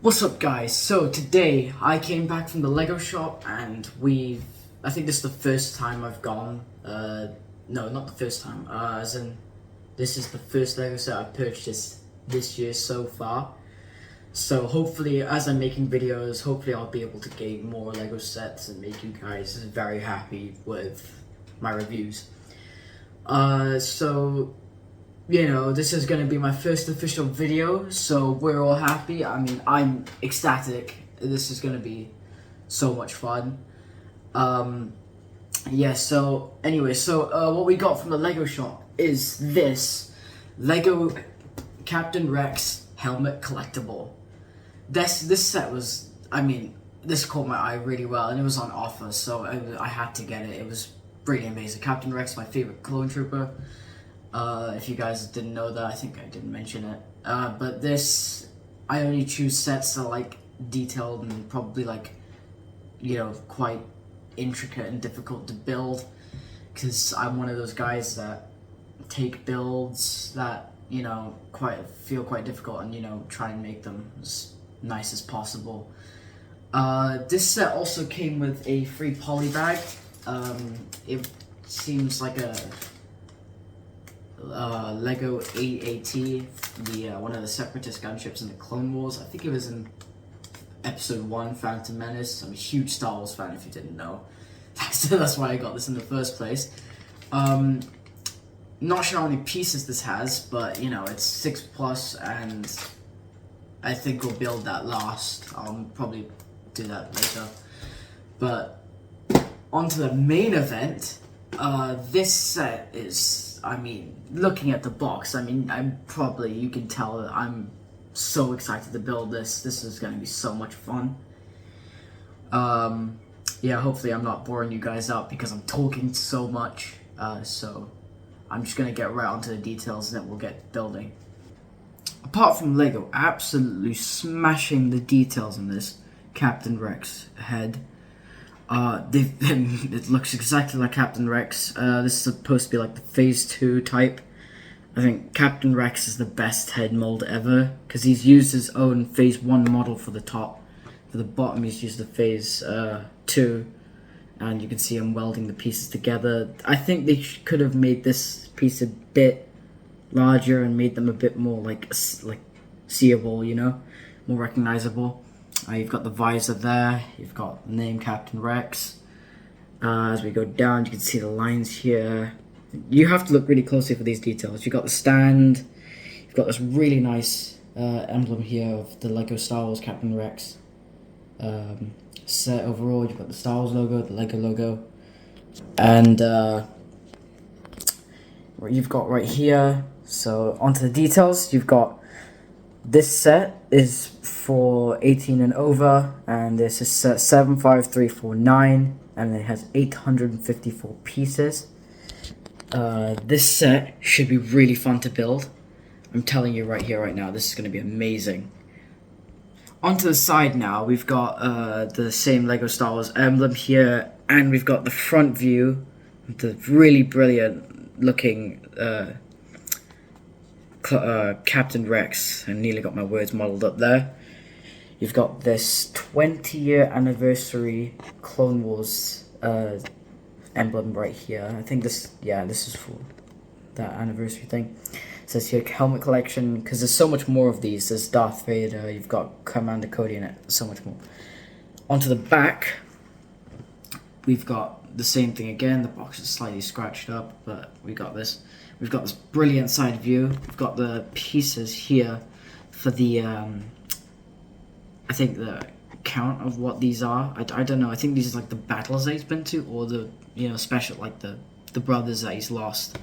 What's up, guys? So today I came back from the Lego shop and I think this is the first time I've gone, no, not the first time, as in this is the first Lego set I've purchased this year so far. So hopefully as I'm making videos, hopefully I'll be able to get more Lego sets and make you guys very happy with my reviews. This is going to be my first official video, so we're all happy. I mean, I'm ecstatic. This is going to be so much fun. What we got from the Lego shop is this Lego Captain Rex helmet collectible. This set was, this caught my eye really well, and it was on offer, so I had to get it. It was pretty amazing. Captain Rex, my favorite clone trooper. If you guys didn't know that, I think I didn't mention it. But this, I only choose sets that are like detailed and probably like, quite intricate and difficult to build. Because I'm one of those guys that take builds that, feel quite difficult and, try and make them as nice as possible. This set also came with a free poly bag. It seems like a Lego AAT, one of the separatist gunships in the Clone Wars. I think it was in episode 1, Phantom Menace. I'm a huge Star Wars fan, if you didn't know. That's why I got this in the first place. Not sure how many pieces this has, but it's 6+, and I think we'll build that last. I'll probably do that later. But onto the main event. This set is, looking at the box, you can tell that I'm so excited to build this. This is going to be so much fun. Hopefully I'm not boring you guys out because I'm talking so much. So I'm just going to get right onto the details and then we'll get building. Apart from Lego absolutely smashing the details on this Captain Rex head. It looks exactly like Captain Rex. This is supposed to be like the Phase 2 type. I think Captain Rex is the best head mold ever, because he's used his own Phase 1 model for the top. For the bottom he's used the Phase 2, and you can see him welding the pieces together. I think they could have made this piece a bit larger and made them a bit more like seeable, more recognizable. You've got the visor there, you've got the name Captain Rex. As we go down, you can see the lines here. You have to look really closely for these details. You've got the stand, you've got this really nice emblem here of the Lego Star Wars Captain Rex set overall. You've got the Star Wars logo, the Lego logo, and what you've got right here. So onto the details, you've got this set is for 18 and over, and this is set 75349, and it has 854 pieces. This set should be really fun to build. I'm telling you right here, right now, this is going to be amazing. Onto the side now, we've got the same Lego Star Wars emblem here, and we've got the front view, the really brilliant looking Captain Rex. I nearly got my words muddled up there. You've got this 20-year anniversary Clone Wars emblem right here. I think this is for that anniversary thing. It says here helmet collection, because there's so much more of these. There's Darth Vader, you've got Commander Cody in it, so much more. Onto the back, we've got the same thing again. The box is slightly scratched up, but we got this. We've got this brilliant side view. We've got the pieces here for the, I think the count of what these are. I don't know. I think these are like the battles that he's been to, or the, special, like the brothers that he's lost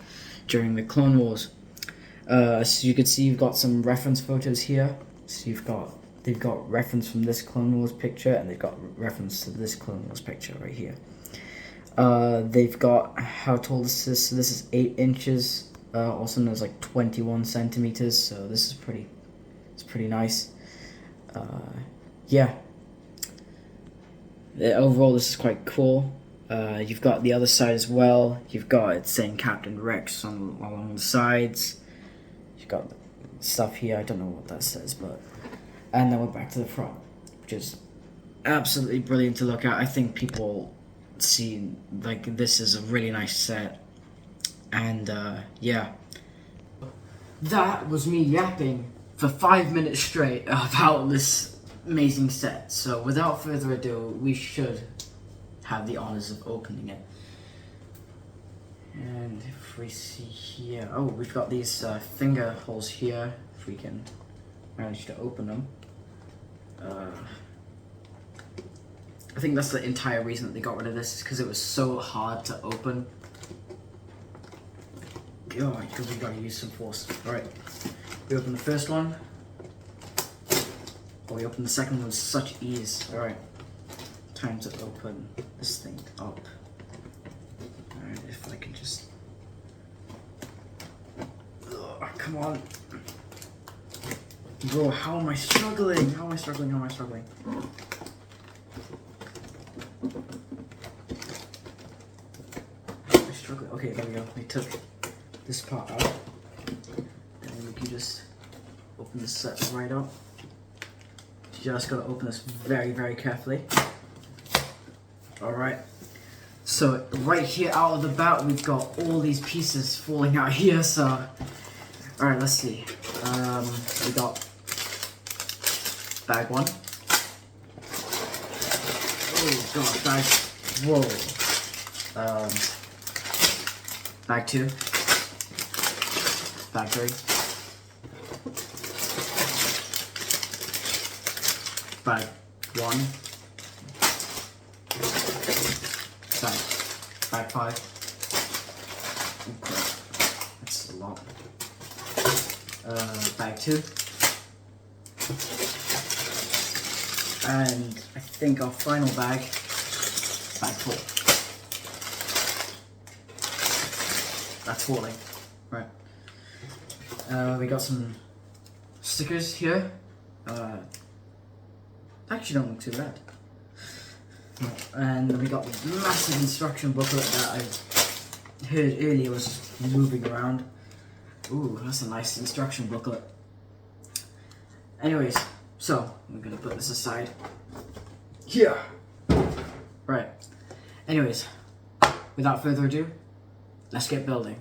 during the Clone Wars. So you can see you've got some reference photos here. So they've got reference from this Clone Wars picture, and they've got reference to this Clone Wars picture right here. They've got how tall this is. So this is 8 inches. Also known as like 21 centimeters. So this is pretty nice. Overall, this is quite cool. You've got the other side as well. You've got it saying Captain Rex along the sides. You've got stuff here. I don't know what that says, but And then we're back to the front, which is absolutely brilliant to look at. I think people see like this is a really nice set, and yeah, that was me yapping for 5 minutes straight about this amazing set. So without further ado, we should have the honors of opening it. And if we see here, oh, we've got these finger holes here. If we can manage to open them. I think that's the entire reason that they got rid of this, is because it was so hard to open. Oh, we gotta use some force. Alright, we open the first one. Oh, we open the second one with such ease. Alright, time to open this thing up. Alright, if I can just... Oh, come on. Bro, how am I struggling? How am I struggling? How am I struggling? Okay, there we go. We took this part out. And then we can just open this set right up. You just gotta open this very, very carefully. Alright. So, right here out of the bat, we've got all these pieces falling out here, so... Alright, let's see. We got bag 1. Oh god, bag... Whoa. Bag 2. Bag 3. Bag 1. Bag 5. Okay. That's a lot. Bag 2. And I think our final bag, bag 4. That's falling. Right. We got some stickers here. Actually don't look too bad. And we got the massive instruction booklet that I heard earlier was just moving around. Ooh, that's a nice instruction booklet. Anyways, so I'm gonna put this aside. Here. Right. Anyways, without further ado, let's get building.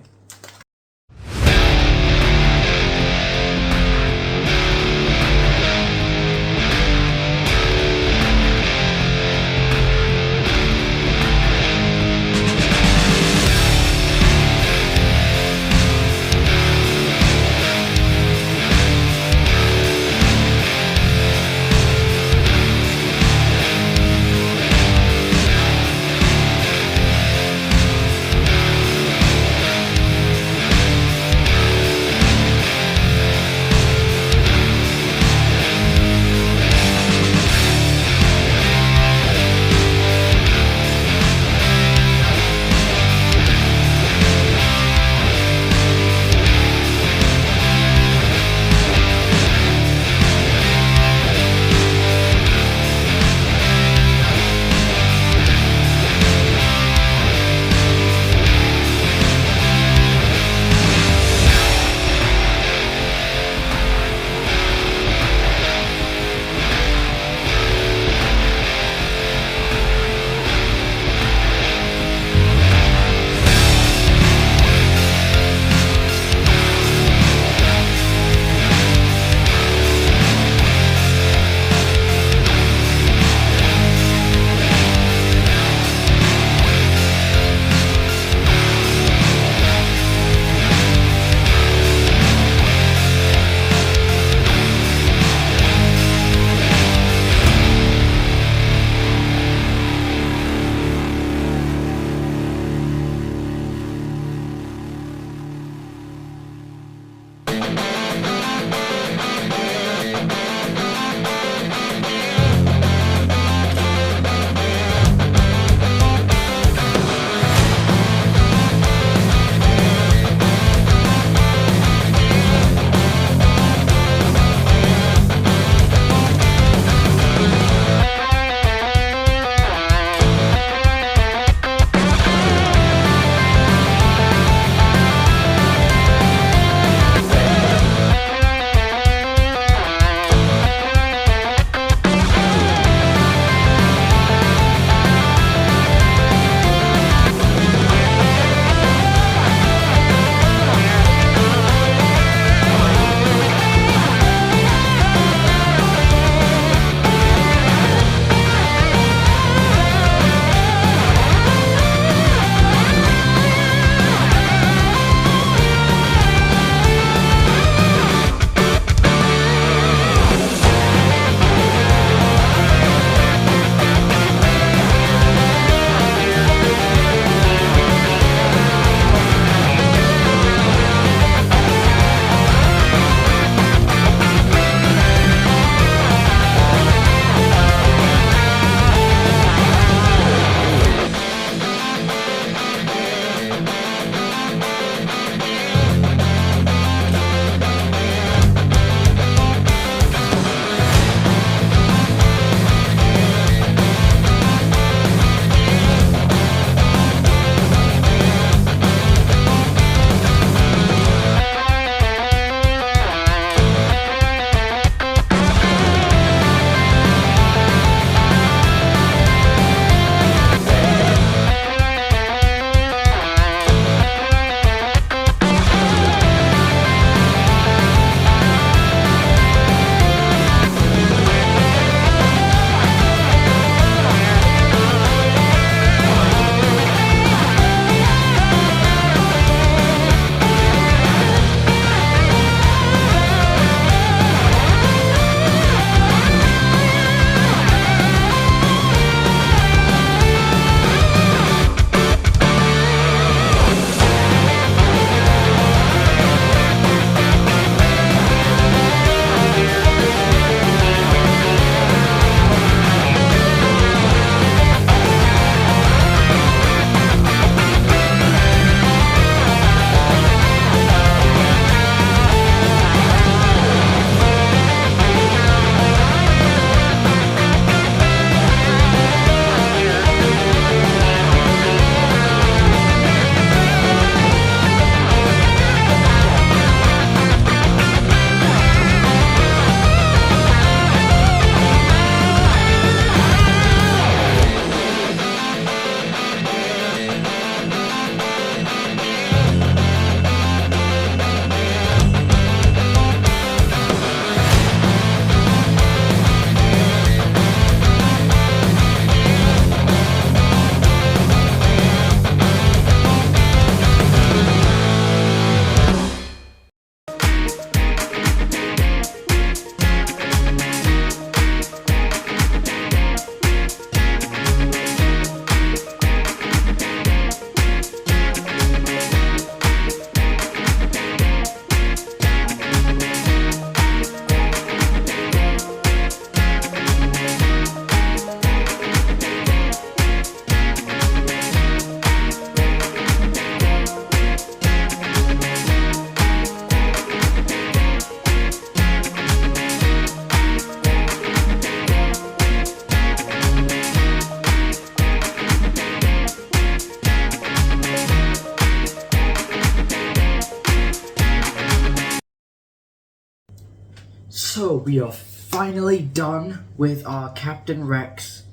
So we are finally done with our Captain Rex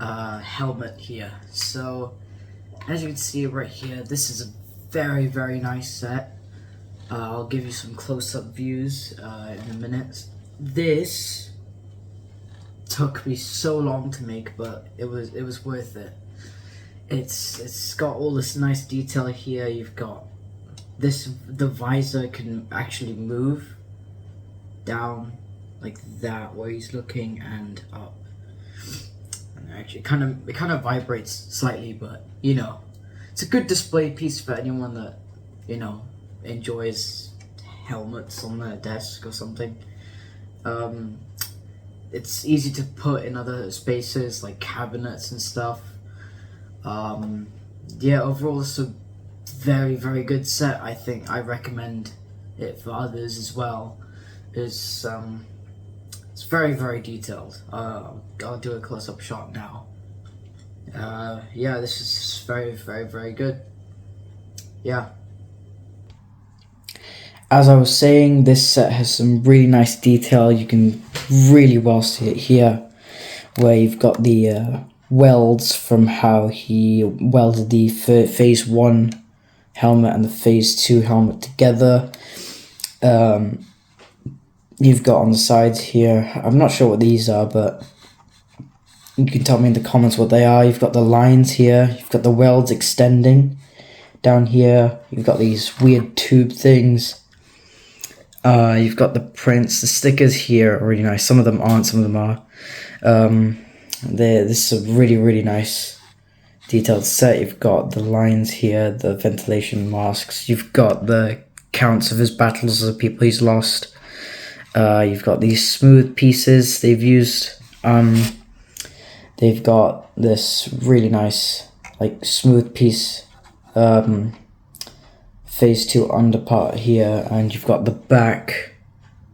helmet here. So as you can see right here, this is a very, very nice set. I'll give you some close-up views in a minute. This took me so long to make, but it was worth it. It's got all this nice detail here. You've got the visor can actually move down like that where he's looking, and up, and actually it kind of vibrates slightly, but you know, it's a good display piece for anyone that, you know, enjoys helmets on their desk or something. It's easy to put in other spaces like cabinets and stuff. Yeah, overall it's a very, very good set. I think I recommend it for others as well. It's very, very detailed. I'll do a close-up shot now. Yeah, this is very, very, very good. Yeah. As I was saying, this set has some really nice detail. You can really well see it here, where you've got the welds from how he welded the Phase 1 helmet and the Phase 2 helmet together. You've got on the sides here, I'm not sure what these are, but you can tell me in the comments what they are. You've got the lines here, you've got the welds extending down here, you've got these weird tube things. You've got the prints, the stickers here are really nice. Some of them aren't, some of them are. This is a really, really nice detailed set. You've got the lines here, the ventilation masks. You've got the counts of his battles of the people he's lost. You've got these smooth pieces they've used. They've got this really nice, like, smooth piece, Phase 2 underpart here, and you've got the back,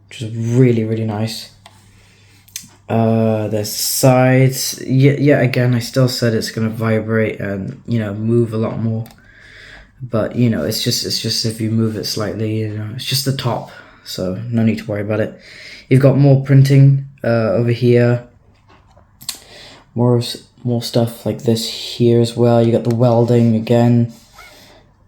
which is really, really nice. There's sides. Yeah, again, I still said it's gonna vibrate and, you know, move a lot more. But, you know, it's just if you move it slightly, you know, it's just the top, so no need to worry about it. You've got more printing over here. More stuff like this here as well. You got the welding again.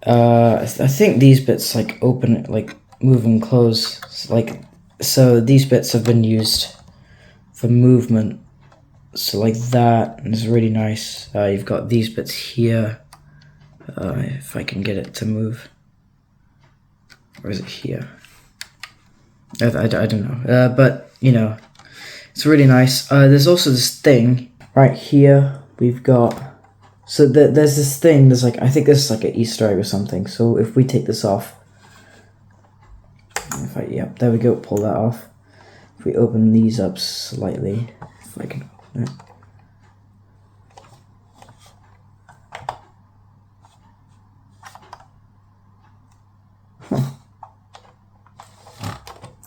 I think these bits like open, like move and close, like, so these bits have been used for movement, so like that, and it's really nice. You've got these bits here, if I can get it to move, or is it here? I don't know, but you know, it's really nice. There's also this thing right here. We've got, so there's this thing, there's like, I think this is like an Easter egg or something. So if we take this off, yep, there we go, pull that off. If we open these up slightly, if I can open it.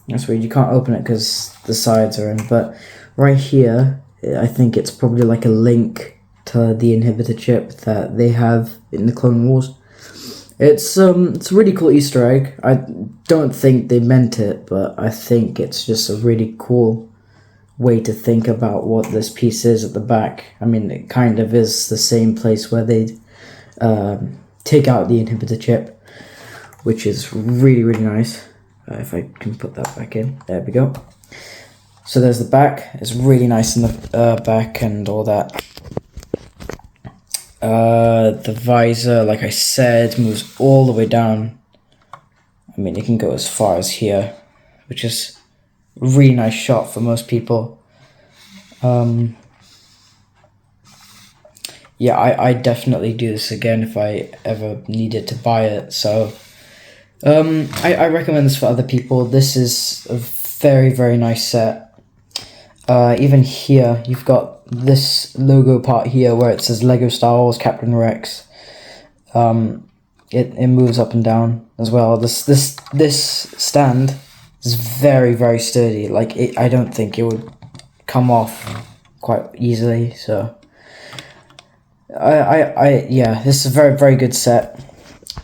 That's weird, you can't open it because the sides are in, but right here, I think it's probably like a link to the inhibitor chip that they have in the Clone Wars. It's a really cool Easter egg. I don't think they meant it, but I think it's just a really cool way to think about what this piece is at the back. I mean, it kind of is the same place where they'd take out the inhibitor chip, which is really, really nice. If I can put that back in, there we go. So there's the back. It's really nice in the back and all that. The visor, like I said, moves all the way down. I mean, it can go as far as here, which is a really nice shot for most people. Yeah, I definitely do this again if I ever needed to buy it. So I recommend this for other people. This is a very, very nice set. Even here, you've got this logo part here where it says Lego Star Wars Captain Rex. It moves up and down as well. This stand is very, very sturdy. Like, I don't think it would come off quite easily. So yeah, this is a very, very good set.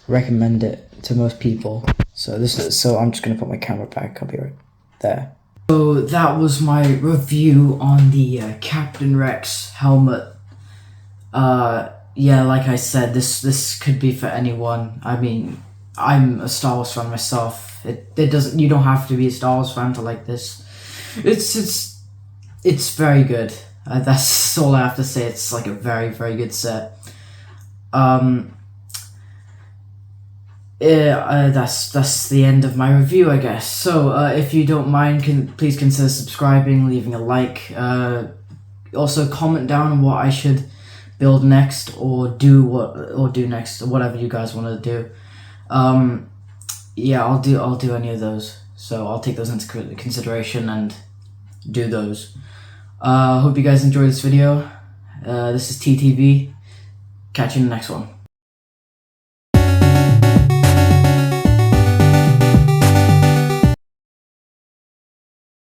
Recommend it to most people. So I'm just gonna put my camera back. I'll be right there. So that was my review on the Captain Rex helmet. Yeah, like I said, this could be for anyone. I mean, I'm a Star Wars fan myself. You don't have to be a Star Wars fan to like this. It's very good. That's all I have to say. It's like a very, very good set. That's the end of my review, I guess. So, if you don't mind, please consider subscribing, leaving a like. Also, comment down on what I should build next, or do next, or whatever you guys want to do. Yeah, I'll do any of those. So I'll take those into consideration and do those. Hope you guys enjoyed this video. This is TTV. Catch you in the next one.